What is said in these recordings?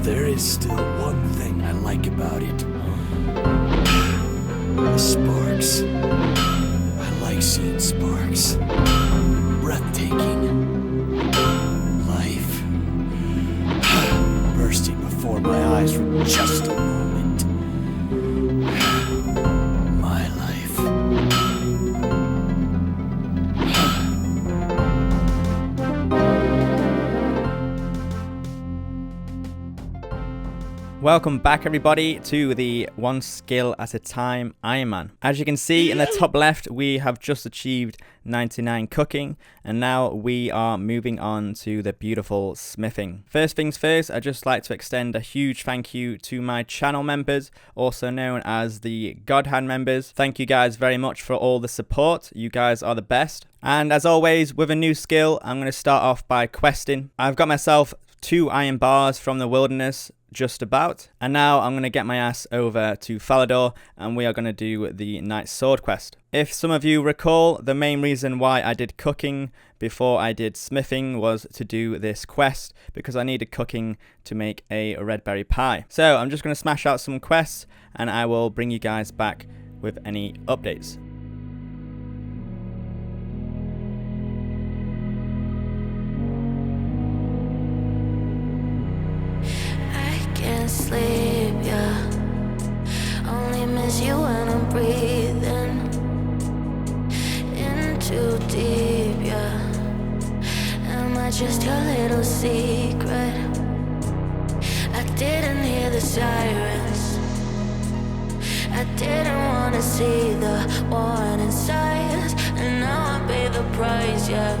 there is still one thing I like about it. The sparks. I like seeing sparks. Breathtaking. Life. Bursting before my eyes for just a moment. My life. Welcome back everybody to the One Skill at a Time Ironman. As you can see in the top left, we have just achieved 99 cooking, and now we are moving on to the beautiful smithing. First things first, I'd just like to extend a huge thank you to my channel members, also known as the God Hand members. Thank you guys very much for all the support. You guys are the best. And as always, with a new skill, I'm going to start off by questing. I've got myself 2 iron bars from the wilderness, just about, and now I'm going to get my ass over to Falador and we are going to do the Knight's Sword quest. If some of you recall, the main reason why I did cooking before I did smithing was to do this quest, because I needed cooking to make a red berry pie. So I'm just going to smash out some quests and I will bring you guys back with any updates. Sleep, yeah. Only miss you when I'm breathing in too deep, yeah. Am I just your little secret? I didn't hear the sirens. I didn't wanna see the warning signs, and now I pay the price, yeah.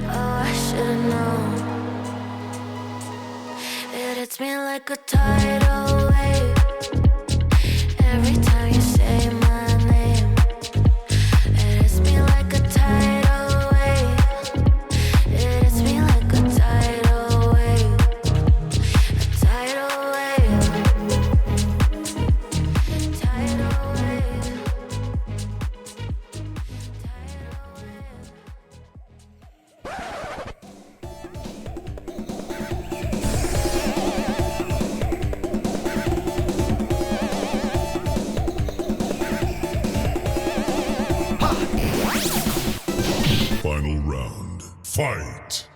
Oh, I should've known. It's me like a tidal wave. Every time you say my name, it hits me like a tidal wave. It hits me like a tidal wave. A tidal wave. Tidal wave. Final round. Fight!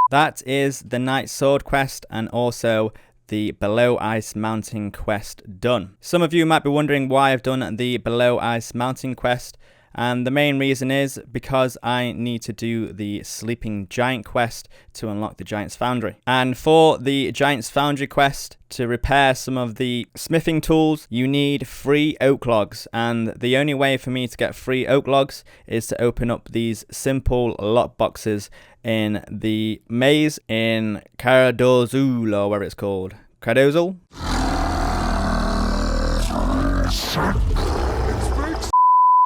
That is the Knight's Sword quest and also the Below Ice Mountain quest done. Some of you might be wondering why I've done the Below Ice Mountain quest, and the main reason is because I need to do the Sleeping Giant quest to unlock the Giant's Foundry. And for the Giant's Foundry quest, to repair some of the smithing tools, you need 3 oak logs, and the only way for me to get 3 oak logs is to open up these simple lock boxes in the maze in Caradozul, or whatever it's called. Caradozul?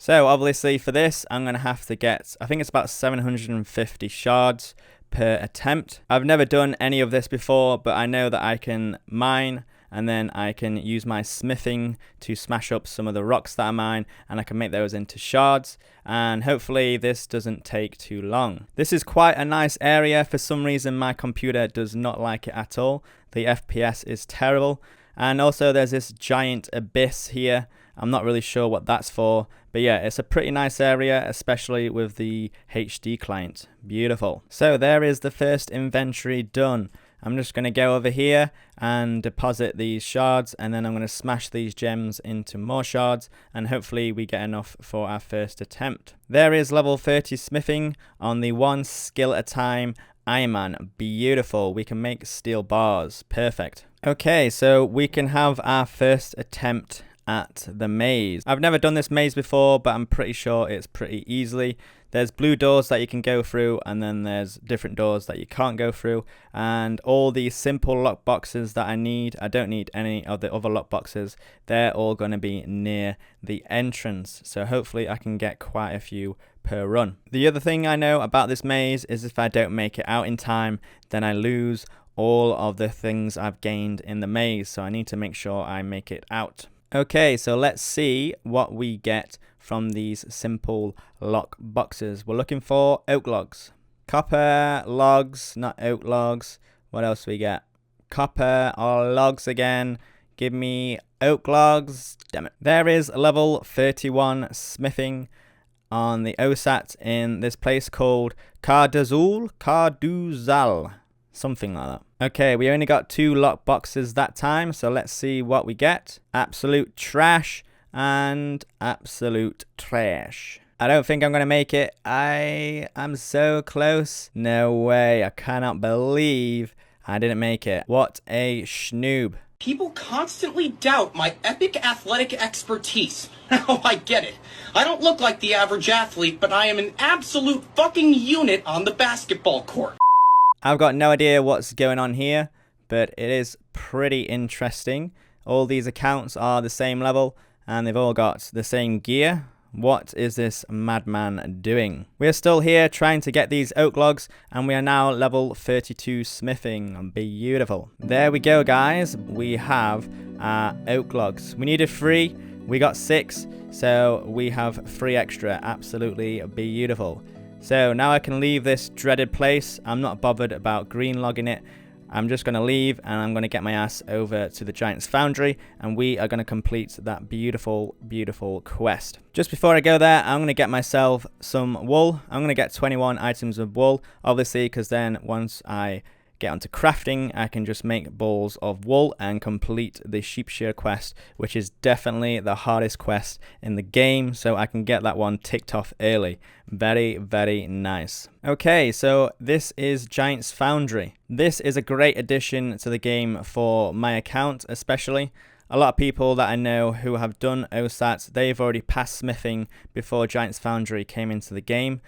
So obviously for this, I'm going to have to get, I think it's about 750 shards per attempt. I've never done any of this before, but I know that I can mine and then I can use my smithing to smash up some of the rocks that I mine, and I can make those into shards, and hopefully this doesn't take too long. This is quite a nice area. For some reason my computer does not like it at all. The FPS is terrible, and also there's this giant abyss here. I'm not really sure what that's for, but yeah, it's a pretty nice area, especially with the HD client. Beautiful. So there is the first inventory done. I'm just going to go over here and deposit these shards, and then I'm going to smash these gems into more shards, and hopefully we get enough for our first attempt. There is level 30 smithing on the One Skill at a Time Ironman. Beautiful. We can make steel bars. Perfect. Okay, so we can have our first attempt at the maze. I've never done this maze before, but I'm pretty sure it's pretty easily. There's blue doors that you can go through, and then there's different doors that you can't go through. And all these simple lock boxes that I need, I don't need any of the other lock boxes. They're all going to be near the entrance. So hopefully I can get quite a few per run. The other thing I know about this maze is if I don't make it out in time, then I lose all of the things I've gained in the maze. So I need to make sure I make it out. Okay, so let's see what we get from these simple lock boxes. We're looking for oak logs. Copper logs, not oak logs. What else we get? Copper or logs again. Give me oak logs. Damn it. There is level 31 smithing on the OSAT in this place called Carduzal. Something like that. Okay, we only got 2 lock boxes that time, so let's see what we get. Absolute trash and absolute trash. I don't think I'm going to make it. I am so close. No way. I cannot believe I didn't make it. What a schnoob. People constantly doubt my epic athletic expertise. Now I get it. I don't look like the average athlete, but I am an absolute fucking unit on the basketball court. I've got no idea what's going on here, but it is pretty interesting. All these accounts are the same level, and they've all got the same gear. What is this madman doing? We are still here trying to get these oak logs, and we are now level 32 smithing. Beautiful. There we go, guys. We have our oak logs. We needed 3. We got 6, so we have 3 extra. Absolutely beautiful. So now I can leave this dreaded place. I'm not bothered about green logging it. I'm just going to leave, and I'm going to get my ass over to the Giant's Foundry, and we are going to complete that beautiful, beautiful quest. Just before I go there, I'm going to get myself some wool. I'm going to get 21 items of wool, obviously, because then once I get onto crafting, I can just make balls of wool and complete the sheep shear quest, which is definitely the hardest quest in the game, so I can get that one ticked off early. Very, very nice. Okay, so this is Giant's Foundry. This is a great addition to the game for my account, especially. A lot of people that I know who have done OSAT, they've already passed smithing before Giant's Foundry came into the game.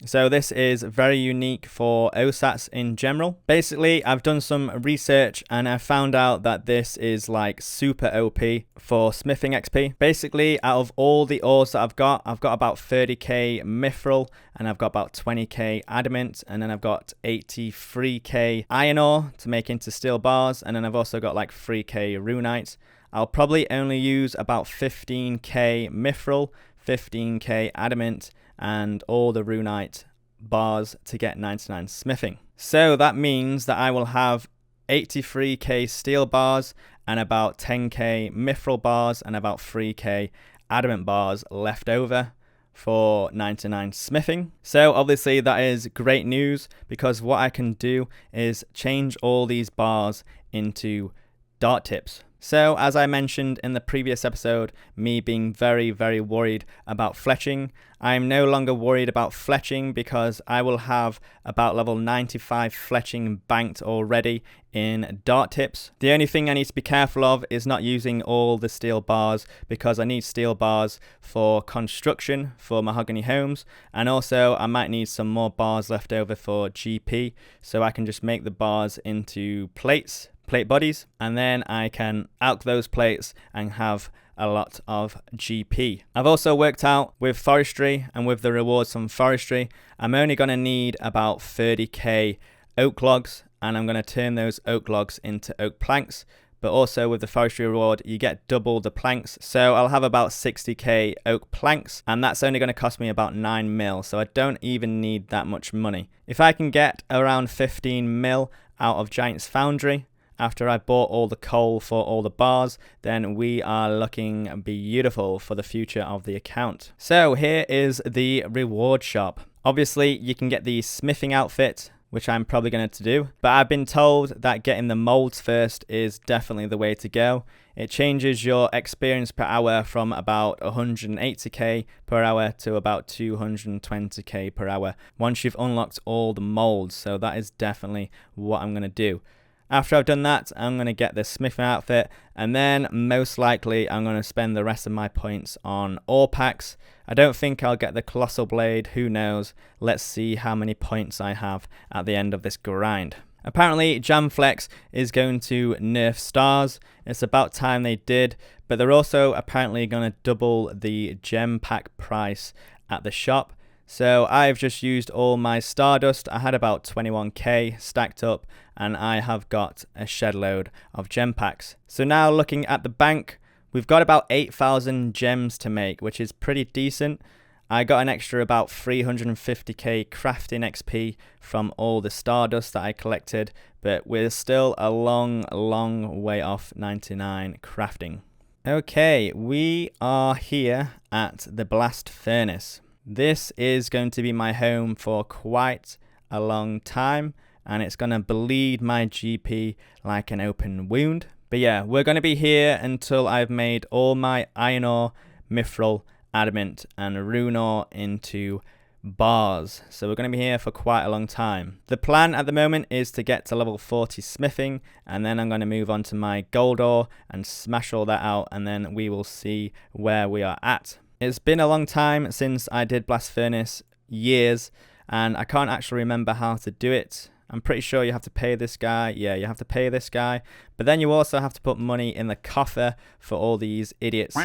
So this is very unique for OSATs in general. Basically, I've done some research and I found out that this is like super OP for smithing XP. Basically, out of all the ores that I've got about 30k mithril, and I've got about 20k adamant, and then I've got 83k iron ore to make into steel bars, and then I've also got like 3k runite. I'll probably only use about 15k mithril, 15k adamant, and all the runite bars to get 99 smithing. So that means that I will have 83k steel bars and about 10k mithril bars and about 3k adamant bars left over for 99 smithing. So obviously that is great news, because what I can do is change all these bars into dart tips. So as I mentioned in the previous episode, me being very, very worried about fletching, I'm no longer worried about fletching because I will have about level 95 fletching banked already in dart tips. The only thing I need to be careful of is not using all the steel bars, because I need steel bars for construction for mahogany homes, and also I might need some more bars left over for GP, so I can just make the bars into plate bodies, and then I can alch those plates and have a lot of GP. I've also worked out with forestry and with the rewards from forestry, I'm only going to need about 30k oak logs, and I'm going to turn those oak logs into oak planks. But also with the forestry reward, you get double the planks. So I'll have about 60k oak planks, and that's only going to cost me about 9 mil. So I don't even need that much money. If I can get around 15 mil out of Giant's Foundry, after I bought all the coal for all the bars, then we are looking beautiful for the future of the account. So here is the reward shop. Obviously, you can get the smithing outfit, which I'm probably going to do, but I've been told that getting the molds first is definitely the way to go. It changes your experience per hour from about 180k per hour to about 220k per hour once you've unlocked all the molds. So that is definitely what I'm going to do. After I've done that, I'm going to get the smithing outfit, and then most likely I'm going to spend the rest of my points on ore packs. I don't think I'll get the colossal blade, who knows. Let's see how many points I have at the end of this grind. Apparently Jamflex is going to nerf stars. It's about time they did, but they're also apparently going to double the gem pack price at the shop. So I've just used all my Stardust. I had about 21k stacked up, and I have got a shed load of gem packs. So now looking at the bank, we've got about 8,000 gems to make, which is pretty decent. I got an extra about 350k crafting XP from all the Stardust that I collected, but we're still a long way off 99 crafting. Okay, we are here at the blast furnace. This is going to be my home for quite a long time, and it's going to bleed my GP like an open wound. But yeah, we're going to be here until I've made all my iron ore, mithril, adamant, and rune ore into bars. So we're going to be here for quite a long time. The plan at the moment is to get to level 40 smithing, and then I'm going to move on to my gold ore and smash all that out, and then we will see where we are at. It's been a long time since I did blast furnace, years, and I can't actually remember how to do it. I'm pretty sure you have to pay this guy. Yeah, you have to pay this guy, but then you also have to put money in the coffer for all these idiots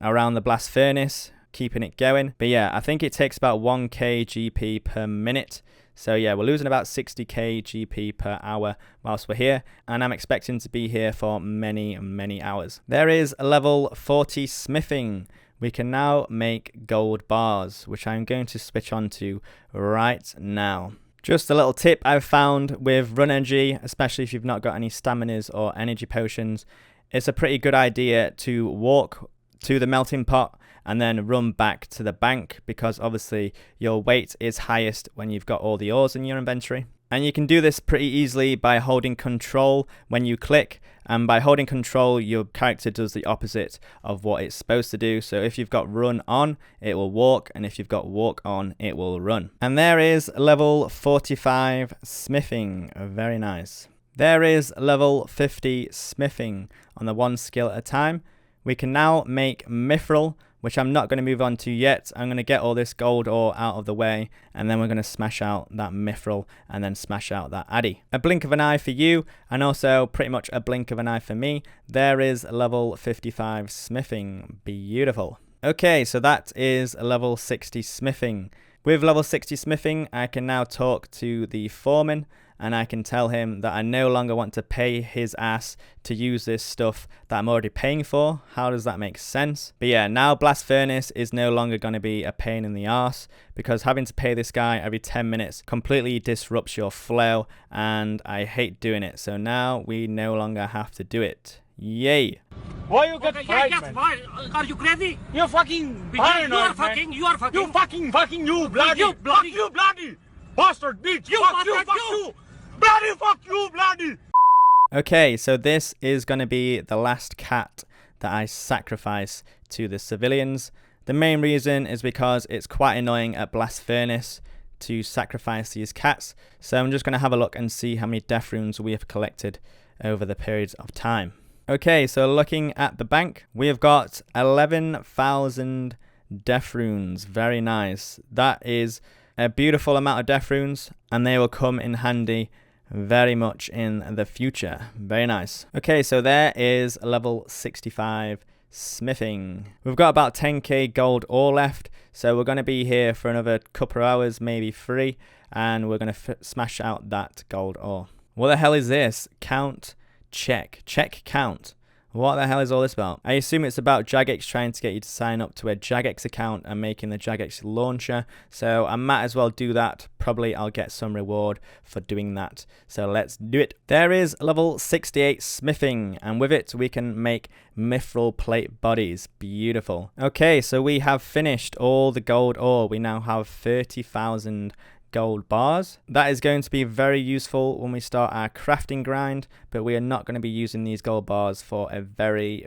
around the blast furnace, keeping it going. But yeah, I think it takes about 1k GP per minute. So yeah, we're losing about 60k GP per hour whilst we're here, and I'm expecting to be here for many hours. There is level 40 smithing. We can now make gold bars, which I'm going to switch on to right now. Just a little tip I've found with run energy, especially if you've not got any staminas or energy potions, it's a pretty good idea to walk to the melting pot and then run back to the bank, because obviously your weight is highest when you've got all the ores in your inventory. And you can do this pretty easily by holding control when you click, and by holding control your character does the opposite of what it's supposed to do. So if you've got run on, it will walk, and if you've got walk on, it will run. And there is level 45 smithing. Very nice. There is level 50 smithing on the one skill at a time. We can now make mithril, which I'm not going to move on to yet. I'm going to get all this gold ore out of the way, and then we're going to smash out that mithril and then smash out that addy. A blink of an eye for you, and also pretty much a blink of an eye for me. There is level 55 smithing. Beautiful. Okay, so that is level 60 smithing. With level 60 smithing, I can now talk to the foreman, and I can tell him that I no longer want to pay his ass to use this stuff that I'm already paying for. How does that make sense? But yeah, now blast furnace is no longer going to be a pain in the arse, because having to pay this guy every 10 minutes completely disrupts your flow, and I hate doing it. So now we no longer have to do it. Yay! Why you get fried, man? Why? Are you crazy? You're fucking paranoid, You are man. fucking, you are fucking. You fucking, you bloody. You bloody. Fuck you, bloody. Bastard, bitch. You fuck you, bastard, fuck you. you. Bloody, fuck you, bloody. Okay, so this is going to be the last cat that I sacrifice to the civilians. The main reason is because it's quite annoying at blast furnace to sacrifice these cats. So I'm just going to have a look and see how many death runes we have collected over the periods of time. Okay, so looking at the bank, we have got 11,000 death runes. Very nice. That is a beautiful amount of death runes, and they will come in handy very much in the future. Very nice. Okay, so there is level 65 smithing. We've got about 10k gold ore left, so we're going to be here for another couple of hours, maybe 3, and we're going to smash out that gold ore. What the hell is this? Count, check count. What the hell is all this about? I assume it's about Jagex trying to get you to sign up to a Jagex account and making the Jagex launcher. So I might as well do that. Probably I'll get some reward for doing that. So let's do it. There is level 68 smithing, and with it we can make mithril plate bodies. Beautiful. Okay, so we have finished all the gold ore. We now have 30,000 gold bars. That is going to be very useful when we start our crafting grind, but we are not going to be using these gold bars for a very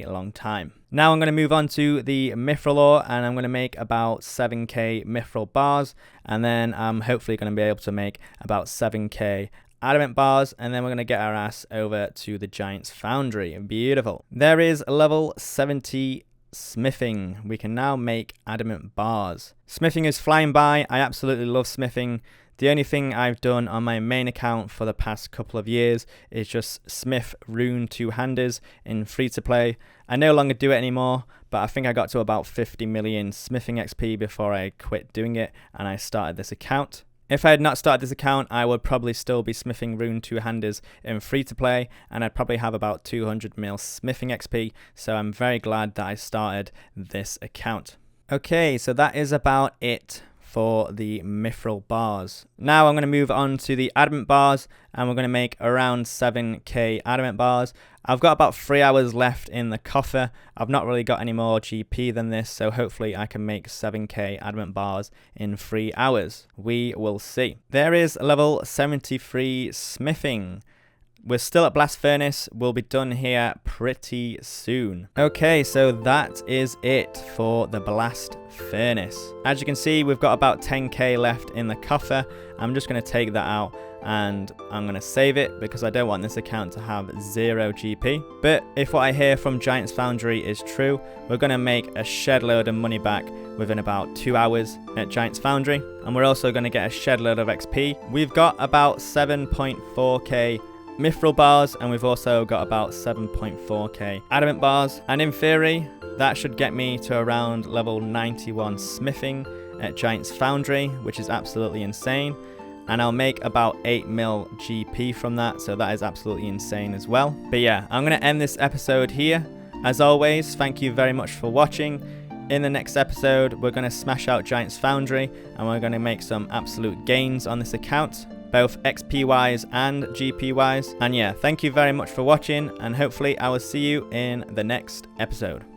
long time. Now I'm going to move on to the mithril ore, and I'm going to make about 7k mithril bars, and then I'm hopefully going to be able to make about 7k adamant bars, and then we're going to get our ass over to the Giant's Foundry. Beautiful. There is level 70 smithing. We can now make adamant bars. Smithing is flying by. I absolutely love smithing. The only thing I've done on my main account for the past couple of years is just smith rune two-handers in free-to-play. I no longer do it anymore, but I think I got to about 50 million smithing XP before I quit doing it and I started this account. If I had not started this account, I would probably still be smithing rune two-handers in free-to-play, and I'd probably have about 200 mil smithing XP, so I'm very glad that I started this account. Okay, so that is about it for the mithril bars. Now I'm going to move on to the adamant bars, and we're going to make around 7k adamant bars. I've got about 3 hours left in the coffer. I've not really got any more GP than this, so hopefully I can make 7k adamant bars in 3 hours. We will see. There is level 73 smithing. We're still at Blast Furnace. We'll be done here pretty soon. Okay, so that is it for the Blast Furnace. As you can see, we've got about 10k left in the coffer. I'm just going to take that out and I'm going to save it because I don't want this account to have 0 GP. But if what I hear from Giant's Foundry is true, we're going to make a shed load of money back within about 2 hours at Giant's Foundry. And we're also going to get a shed load of XP. We've got about 7.4k mithril bars, and we've also got about 7.4k adamant bars, and in theory that should get me to around level 91 smithing at Giant's Foundry, which is absolutely insane, and I'll make about 8 mil GP from that, so that is absolutely insane as well. But yeah, I'm going to end this episode here. As always, thank you very much for watching. In the next episode, we're going to smash out Giant's Foundry, and we're going to make some absolute gains on this account, both XP wise and GP wise. And yeah, thank you very much for watching, and hopefully I will see you in the next episode.